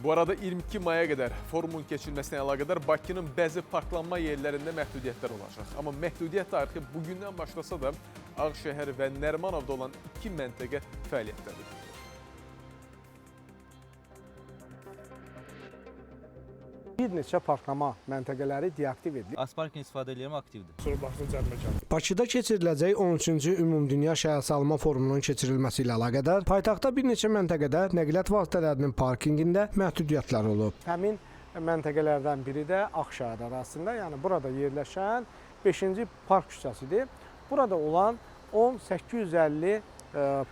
Bu arada 22 maya qədər forumun keçirilməsinə əlaqədar Bakının bəzi parklanma yerlərində məhdudiyyətlər olacaq. Amma məhdudiyyət tarixi bugündən başlasa da Ağşəhər və Nərimanovda olan 2 məntəqə fəaliyyətdədir. Bir neçə parklama məntəqələri deaktiv edilir. Asparkin istifadə edirəm, aktivdir. Sonra baxsın cərimə gəlir. Bakıda keçiriləcək 13-cü Ümumdünya Şəhərsalma Forumunun keçirilməsi ilə əlaqədar paytaxtda bir neçə məntəqədə nəqliyyat vasitələrinin parkingində məhdudiyyətlər olub. Həmin məntəqələrdən biri də Ağşəhər ərazisində, yəni burada yerləşən 5-ci park küçəsidir. Burada olan 10850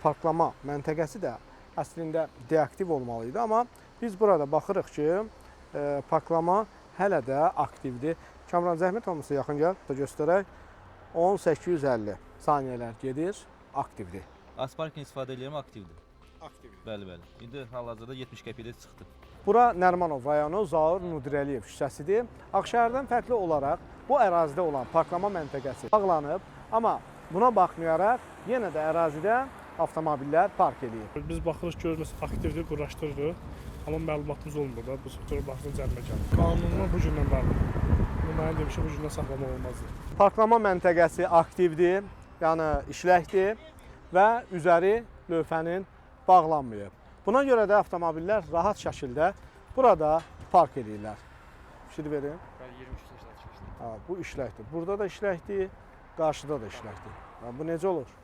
parklama məntəqəsi də əslində deaktiv olmalı idi, amma biz burada baxırıq ki, parklama hələ də aktivdir. Kamran zəhmət olmasa yaxın gəl, da göstərək. 10850 saniyələr gedir, aktivdir. Asparkin istifadə edirəm, aktivdir. Aktivdir. Bəli. İndi hal-hazırda 70 qəpiyə çıxdı. Bura Nərimanov rayonu Zaur Nudrəliyev küçəsidir. Ağşəhərdən fərqli olaraq bu ərazidə olan parklama məntəqəsi bağlanıb, amma buna baxmayaraq yenə də ərazidə avtomobillər park edir. Biz baxırıq, görürük, aktivdir, quraşdırırıq. Amma məlumatımız olmur da, bu sonra baxsın cərimə gəlir. Qanunla bu gündən bəli. Mən demişəm, bu gündən saxlamaq olmazdır. Parklama məntəqəsi aktivdir, yəni işləkdir və üzəri lövhənin bağlanmayıb. Buna görə də avtomobillər rahat şəkildə burada park edirlər. Fikir verin. Bəli, 23 yaşında çıxmışdı. Bu işləkdir. Burada da işləkdir, qarşıda da işləkdir. Bu necə olur?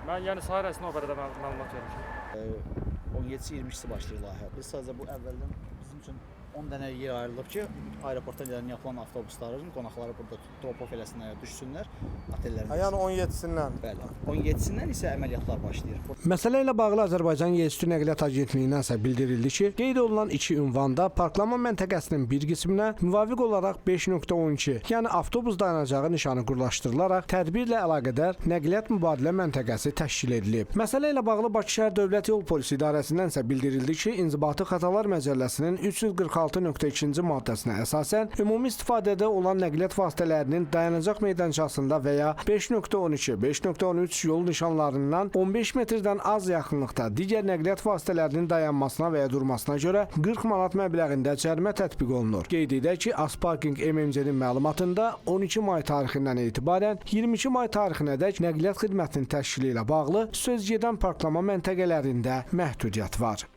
Mən yəni sahə rəsminə o qədər də məlumat vermişəm. 17-22-si başlayır layihə. Biz sadəcə bu əvvəldən bizim üçün 10 dənə yer ayrılıb ki, aeroportdan gələn yapılan avtobusların qonaqları burada drop-off eləsinlər, düşsünlər otellərimizə. Yəni 17-sindən. Bəli. 17-sindən isə əməliyyatlar başlayır. Məsələ ilə bağlı Azərbaycan Yerüstü Nəqliyyat Agentliyindən isə bildirildi ki, qeyd olunan 2 ünvanda parklama məntəqəsinin bir qisminə müvafiq olaraq 5.12, yəni avtobus dayanacağı nişanı qurlaşdırılaraq tədbirlə əlaqədar nəqliyyat mübadilə məntəqəsi təşkil edilib. Məsələ ilə bağlı Bakı şəhər Dövlət Yol Polisi İdarəsindən isə bildirildi ki, İnzibati Xətalar Məcəlləsinin 346.2-ci maddəsinə əsasən ümumi istifadədə olan nəqliyyat vasitələrinin dayanacaq meydançasında və ya 5.12, 5.13 yol nişanlarından 15 metrdən az yaxınlıqda digər nəqliyyat vasitələrinin dayanmasına və ya durmasına görə 40 manat məbləğində cərimə tətbiq olunur. Qeyd edək ki, Asparking MMC-nin məlumatında 12 may tarixindən etibarən 22 may tarixinədək nəqliyyat xidmətinin təşkili ilə bağlı sözgedən parklama məntəqələrində məhdudiyyət var.